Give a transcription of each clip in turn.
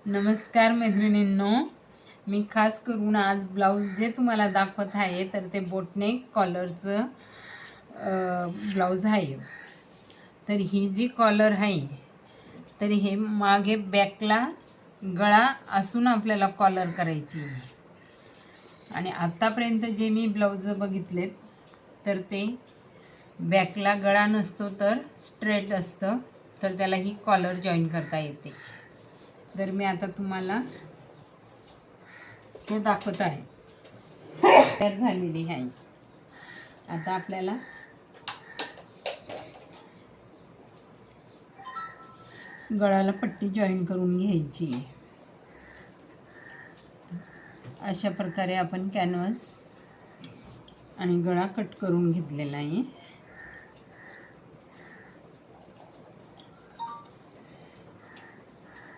नमस्कार मैत्रिणींनो, मी खास करून आज ब्लाऊज जे तुम्हाला दाखवत आहे तर ते बोटनेक कॉलरचं ब्लाऊज आहे। तर ही जी कॉलर आहे तर हे मागे बॅकला गळा असून आपल्याला कॉलर करायची आहे। आणि आतापर्यंत जे मी ब्लाऊज बघितलेत तर ते बॅकला गळा नसतो तर स्ट्रेट असतं, तर त्याला ही कॉलर जॉईन करता येते। तर मी आता तुम्हाला ते दाखवत आहे, तयार झालेली आहे। आता आपल्याला गळ्याला पट्टी जॉईन करून घ्यायची आहे। अशा प्रकारे आपण कॅनव्हास आणि गळा कट करून घेतलेला आहे।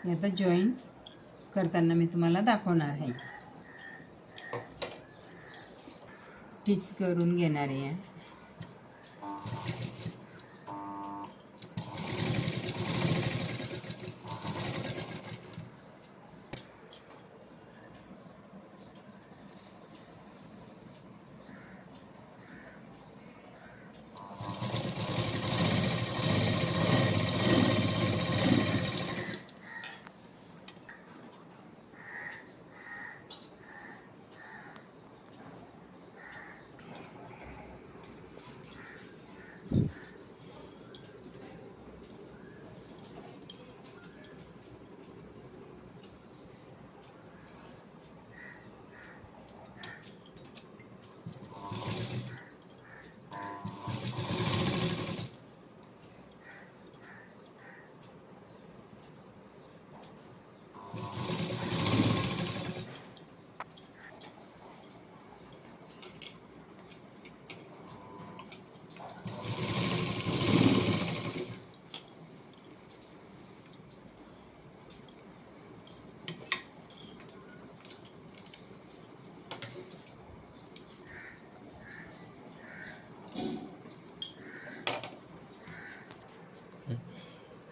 आता जॉईन करताना मी तुम्हाला दाखवणार आहे, टिच करून घेणार आहे।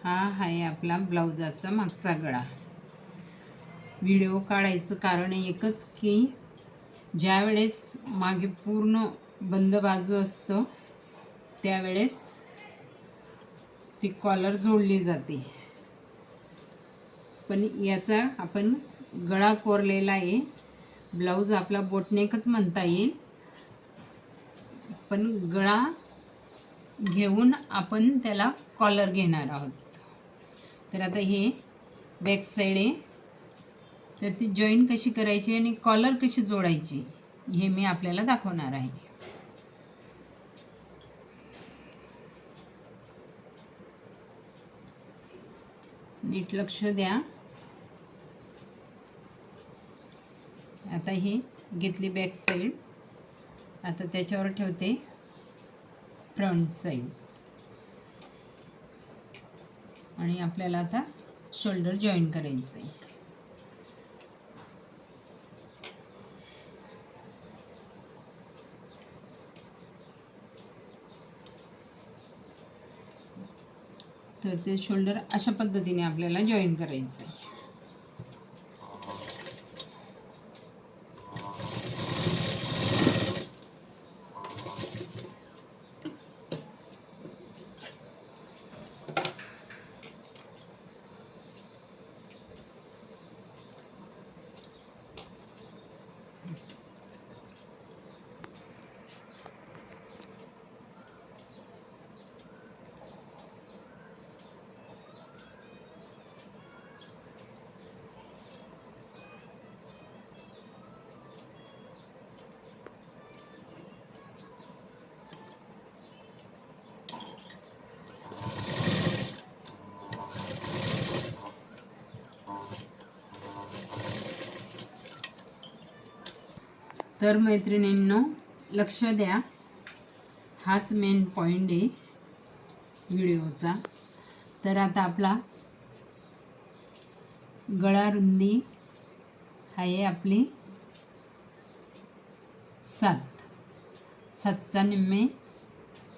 हा आहे आपला ब्लाउजाचा मागचा गळा। व्हिडिओ काढायचं कारण एकच की ज्यावेळेस मागे पूर्ण बंद बाजू असतं त्यावेळेस ती कॉलर जोडली जाते, पण याचा आपण गळा कोरलेला आहे। ब्लाऊज आपला बोटनेकच म्हणता येईल, पण गळा घेऊन आपण त्याला कॉलर घेणार आहोत। तर आता हे बॅक साईड आहे, तर ती जॉईन कशी करायची आणि कॉलर कशी जोडायची हे मी आपल्याला दाखवणार आहे। नीट लक्ष द्या। आता ही घेतली बॅक साईड, आता त्याच्यावर ठेवते फ्रंट साईड आणि आपल्याला आता शोल्डर जॉईन करायचं आहे। तर ते शोल्डर अशा पद्धतीने आपल्याला जॉईन करायचं आहे। तर मैत्रिणींनो लक्ष द्या, हाच मेन पॉइंट आहे व्हिडिओचा। तर आता आपला गळा रुंदी आहे आपली 7चा निम्मे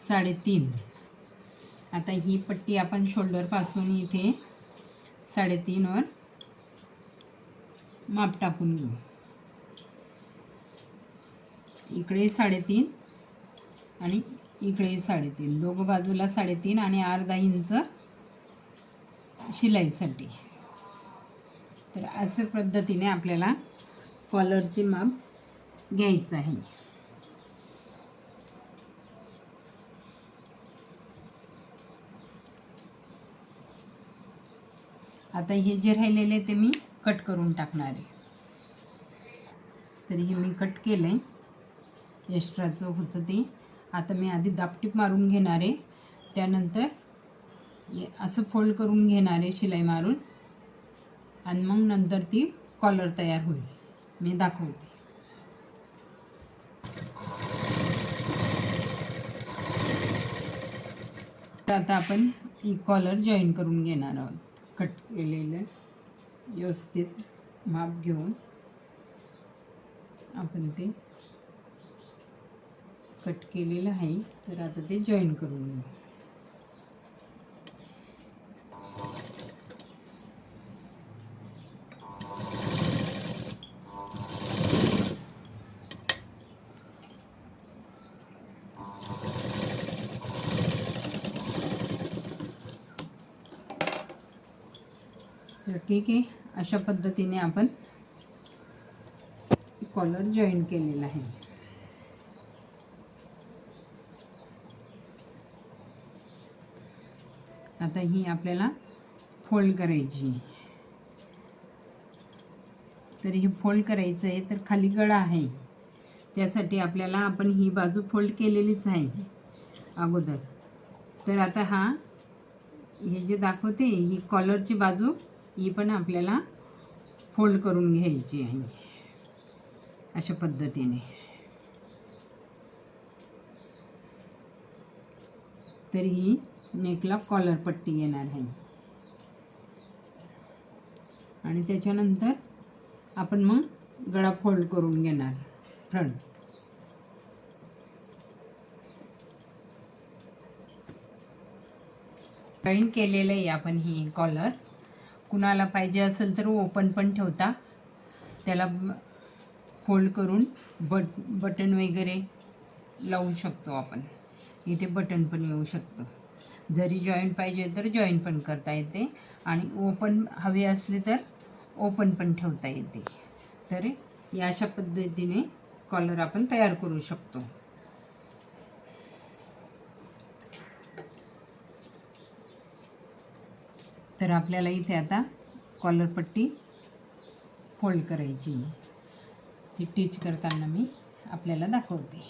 3.5। आता ही पट्टी आपण शोल्डर पासून इथे 3.5 वर माप टाकून घेऊ. इकडे 3.5 आणि इकडे 3.5, दोघं बाजूला 3.5 आणि अर्धा इंच शिलाईसाठी. तर अशा पद्धतीने आपल्याला कॉलरचे माप घ्यायचं आहे. आता हे जे राहिलेले ते मी कट करून टाकणार आहे. तरी हे मी कट केलं आहे, एक्स्ट्राचं होतं ते. आता मी आधी दापटीप मारून घेणार आहे, त्यानंतर असं फोल्ड करून घेणार आहे शिलाई मारून, आणि मग नंतर ती कॉलर तयार होईल. मी दाखवते. आता आपण ही कॉलर जॉईन करून घेणार आहोत. कट केलेलं व्यवस्थित माप घेऊन आपण ते कट केलेलं आहे. तर आता ते जॉईन करून घेऊ. तर ठीक आहे, अशा पद्धतीने आपण कॉलर जॉईन केलेला आहे. आता ही आपल्याला फोल्ड करायची. तर ही फोल्ड करायचं आहे. तर खाली गळा आहे, त्यासाठी आपल्याला आपण ही बाजू फोल्ड केलेलीच आहे अगोदर. तर आता हे जे दाखवते ही कॉलरची बाजू, ही पण आपल्याला फोल्ड करून घ्यायची आहे अशा पद्धतीने. तर ही नेकला कॉलर पट्टी येणार आहे. आणि त्याच्यानंतर आपण मग गळा फोल्ड करून घेणार फ्रंट. जॉईन केलेलं आहे आपण ही कॉलर. कुणाला पाहिजे असेल तर ओपन पण ठेवता, त्याला फोल्ड करून बटन वगैरे लावू शकतो आपण. इथे बटन पण येऊ शकतं. जरी जॉईंट पाहिजे तर जॉईंट पण करता येते, आणि ओपन हवे असले तर ओपन पण ठेवता येते. तर या अशा पद्धतीने कॉलर आपण तयार करू शकतो. तर आपल्याला इथे आता कॉलर पट्टी फोल्ड करायची. ती टिच करताना मी आपल्याला दाखवते.